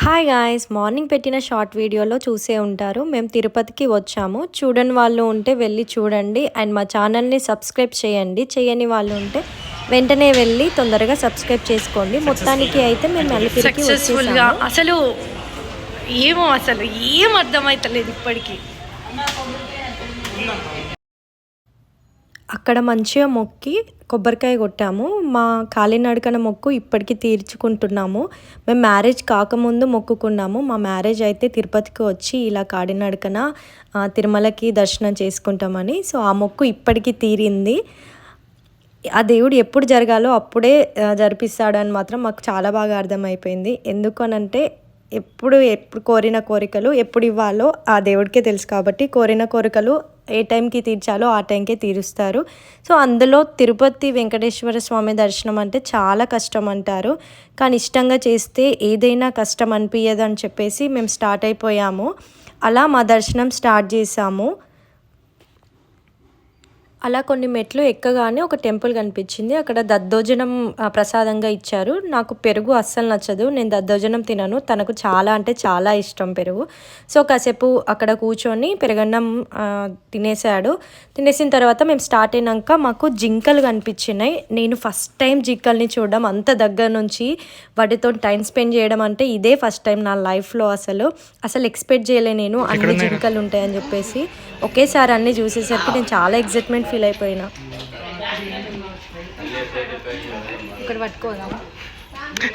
Hi guys, morning పెట్టిన short వీడియోలో చూసే ఉంటారు. మేము తిరుపతికి వచ్చాము. చూడని వాళ్ళు ఉంటే వెళ్ళి చూడండి అండ్ మా ఛానల్ని సబ్స్క్రైబ్ చేయండి. చేయని వాళ్ళు ఉంటే వెంటనే వెళ్ళి తొందరగా సబ్స్క్రైబ్ చేసుకోండి. మొత్తానికి అయితే మేము అలిపిరికి వచ్చేసాము. అసలు ఏం అర్థమైతలేదు ఇప్పటికీ. అక్కడ మంచిగా మొక్కి కొబ్బరికాయ కొట్టాము. మా కాలినడకన మొక్కు ఇప్పటికీ తీర్చుకుంటున్నాము. మేము మ్యారేజ్ కాకముందు మొక్కుకున్నాము. మా మ్యారేజ్ అయితే తిరుపతికి వచ్చి ఇలా కాలినడకన తిరుమలకి దర్శనం చేసుకుంటామని. సో ఆ మొక్కు ఇప్పటికీ తీరింది. ఆ దేవుడు ఎప్పుడు జరగాలో అప్పుడే జరిపిస్తాడని మాత్రం మాకు చాలా బాగా అర్థమైపోయింది. ఎందుకు అనంటే ఎప్పుడు కోరిన కోరికలు ఎప్పుడు ఇవ్వాలో ఆ దేవుడికే తెలుసు. కాబట్టి కోరిన కోరికలు ఏ టైంకి తీర్చాలో ఆ టైంకే తీరుస్తారు. సో అందులో తిరుపతి వెంకటేశ్వర స్వామి దర్శనం అంటే చాలా కష్టం అంటారు. కానీ ఇష్టంగా చేస్తే ఏదైనా కష్టం అనిపించదు అని చెప్పేసి మేము స్టార్ట్ అయిపోయాము. అలా మా దర్శనం స్టార్ట్ చేసాము. అలా కొన్ని మెట్లు ఎక్కగానే ఒక టెంపుల్ కనిపించింది. అక్కడ దద్దోజనం ప్రసాదంగా ఇచ్చారు. నాకు పెరుగు అస్సలు నచ్చదు. నేను దద్దోజనం తినను. తనకు చాలా అంటే చాలా ఇష్టం పెరుగు. సో కాసేపు అక్కడ కూర్చొని పెరుగన్నం తినేసాడు. తినేసిన తర్వాత మేము స్టార్ట్ అయినాక మాకు జింకలు కనిపించినాయి. నేను ఫస్ట్ టైం జింకల్ని చూడడం, అంత దగ్గర నుంచి వాటితో టైం స్పెండ్ చేయడం అంటే ఇదే ఫస్ట్ టైం నా లైఫ్లో. అసలు ఎక్స్పెక్ట్ చేయలే నేను అన్ని జింకలు ఉంటాయని చెప్పేసి. ఒకేసారి అన్నీ చూసేసరికి నేను చాలా ఎగ్జైట్మెంట్ ఫీల్ అయిపోయినా. ఇక్కడ పట్టుకోదాం,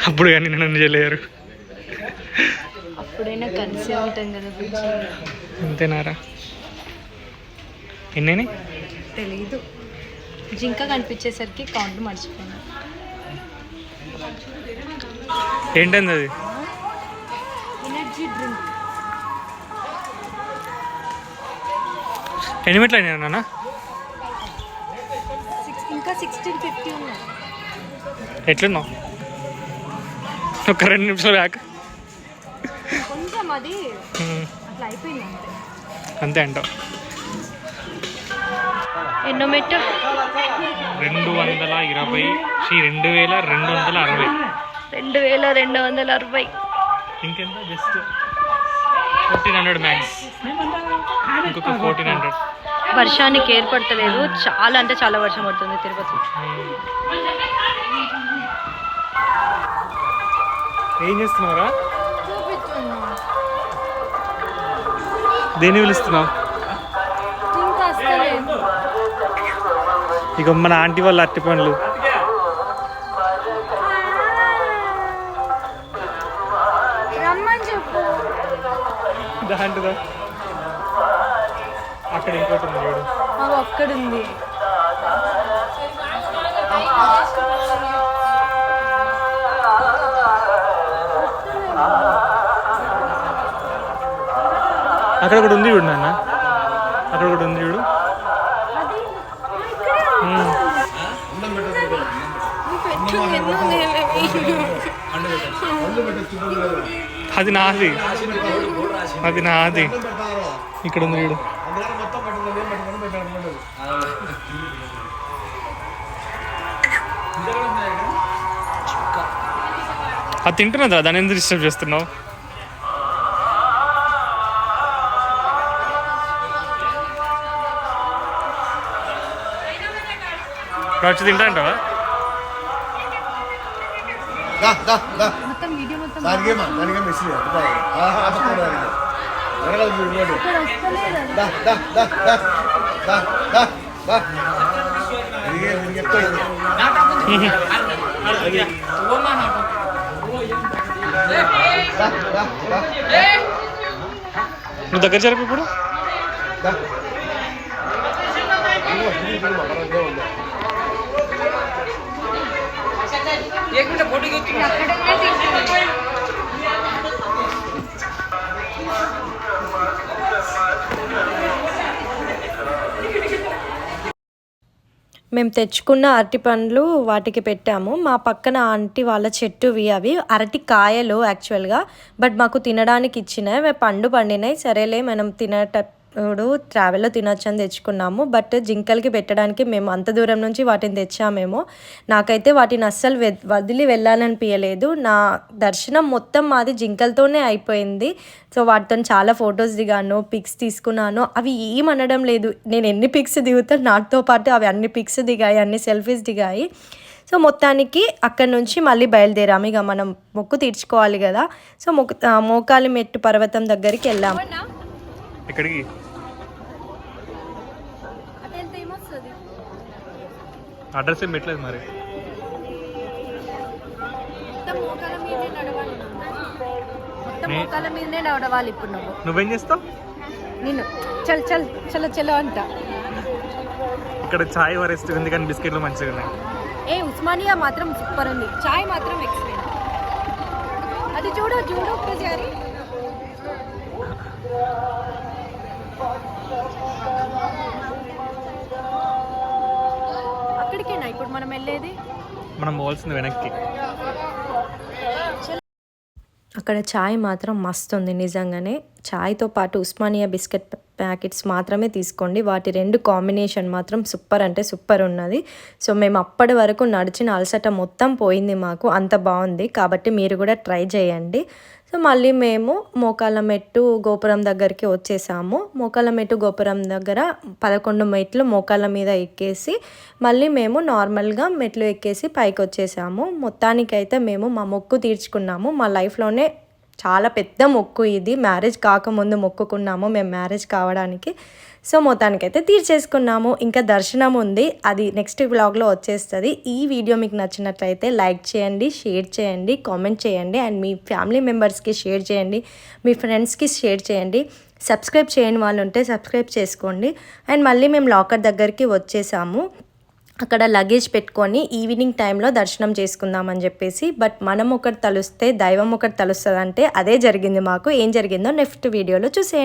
అప్పుడు కానీ నన్ను చేయలేరు. అప్పుడైనా కలిసే ఉంటాం కదా. అంతేనారా? ఎన్నైనా తెలీదు. జింక కనిపించేసరికి కౌంట్ మర్చిపోయినా. ఏంటంది అది? Energy drink. ఎన్ని మెట్లు అయినా నాన్న? ఇంకా 1650 ఉన్నాయి. ఎట్లున్నావు? ఒక 2 నిమిషాలు బ్యాక్ కొంచెం అది అట్లా అయిపోయింది అంతే అంటావు. ఎన్నో మెట్టు? 220 2260. 2260. ఇంకెంత? Just 1400 max. ఇంకొక 1400. వర్షానికి ఏర్పడతలేదు. చాలా అంటే చాలా వర్షం పడుతుంది తిరుపతి. ఏం చేస్తున్నావురా? దేన్ని పిలుస్తున్నావు? ఇక మన ఆంటీ వాళ్ళ అట్టి పండ్లు. దాంట్లో అక్కడ ఇంకోటి ఉంది చూడు. అక్కడ ఉంది. అక్కడ ఒకటి ఉంది చూడు నాన్న. అక్కడ ఒకటి ఉంది చూడు. అది నాది, అది నాది. ఇక్కడ ఉంది చూడు. అది తింటున్నదా? దాన్ని ఎందుకు డిస్టర్బ్ చేస్తున్నావు? వచ్చి తింటా అంటావా? నువ్వు దగ్గర జరిపి ఇప్పుడు. మేము తెచ్చుకున్న అరటి పండ్లు వాటికి పెట్టాము. మా పక్కన ఆంటీ వాళ్ళ చెట్టువి అవి అరటి కాయలు యాక్చువల్గా. బట్ మాకు తినడానికి ఇచ్చినాయి. అవి పండు పండినాయి. సరేలే మనం ట్రావెల్లో తినొచ్చని తెచ్చుకున్నాము. బట్ జింకలకి పెట్టడానికి మేము అంత దూరం నుంచి వాటిని తెచ్చామేమో. నాకైతే వాటిని అస్సలు వదిలి వెళ్ళాలనిపించలేదు. నా దర్శనం మొత్తం మాది జింకలతోనే అయిపోయింది. సో వాటితో చాలా ఫొటోస్ దిగాను, పిక్స్ తీసుకున్నాను. అవి ఏమనడం లేదు. నేను ఎన్ని పిక్స్ దిగుతాను నాతో పాటు అవి అన్ని పిక్స్ దిగాయి, అన్ని సెల్ఫీస్ దిగాయి. సో మొత్తానికి అక్కడి నుంచి మళ్ళీ బయలుదేరాము. ఇక మనం మొక్కు తీర్చుకోవాలి కదా. సో మోకాలి మెట్టు పర్వతం దగ్గరికి వెళ్ళాము. ఎక్కడికి? అడ్రస్ ఏం పెట్టలేదు మరి. మోకాల మీదనే నడవాలి ఇప్పుడు నువ్వేం చేస్తావు? నేను చల్ చల్ చలో చలో అంట. ఇక్కడ చాయ్ వరెస్ట్ ఉంది కానీ బిస్కెట్లు మంచిగా ఉన్నాయి. ఉస్మానియా మాత్రం సూపర్ ఉంది, చాయ్ మాత్రం ఎక్సలెంట్. అది చూడు చూడు ఒక్కసారి. అక్కడికేనా ఇప్పుడు మనం వెళ్ళేది? మనం పోవాల్సింది వెనక్కి. అక్కడ చాయ్ మాత్రం మస్తు ఉంది నిజంగానే. చాయ్తో పాటు ఉస్మానియా బిస్కెట్ ప్యాకెట్స్ మాత్రమే తీసుకోండి. వాటి 2 కాంబినేషన్ మాత్రం సూపర్ అంటే సూపర్ ఉన్నది. సో మేము అప్పటి వరకు నడిచిన అలసట మొత్తం పోయింది మాకు, అంత బాగుంది. కాబట్టి మీరు కూడా ట్రై చేయండి. సో మళ్ళీ మేము మోకాళ్ళ మెట్టు గోపురం దగ్గరికి వచ్చేసాము. మోకాళ్ళ మెట్టు గోపురం దగ్గర 11 మెట్లు మోకాళ్ళ మీద ఎక్కేసి మళ్ళీ మేము నార్మల్గా మెట్లు ఎక్కేసి పైకి వచ్చేసాము. మొత్తానికైతే మేము మా మొక్కు తీర్చుకున్నాము. మా లైఫ్లోనే చాలా పెద్ద మొక్కు ఇది. మ్యారేజ్ కాకముందు మొక్కుకున్నాము మేము మ్యారేజ్ కావడానికి. సో మొత్తానికైతే తీర్చేసుకున్నాము. ఇంకా దర్శనం ఉంది, అది నెక్స్ట్ వ్లాగ్లో వచ్చేస్తుంది. ఈ వీడియో మీకు నచ్చినట్లయితే లైక్ చేయండి, షేర్ చేయండి, కామెంట్ చేయండి, అండ్ మీ ఫ్యామిలీ మెంబర్స్కి షేర్ చేయండి, మీ ఫ్రెండ్స్కి షేర్ చేయండి. సబ్స్క్రైబ్ చేయని వాళ్ళు ఉంటే సబ్స్క్రైబ్ చేసుకోండి. అండ్ మళ్ళీ మేము లాకర్ దగ్గరికి వచ్చేసాము. అక్కడ లగేజ్ పెట్టుకొని ఈవినింగ్ టైంలో దర్శనం చేసుకుందామని చెప్పేసి. బట్ మనం ఒకటి తలుస్తే దైవం ఒకటి తలుస్తుంది అంటే అదే జరిగింది మాకు. ఏం జరిగిందో నెక్స్ట్ వీడియోలో చూసేయండి.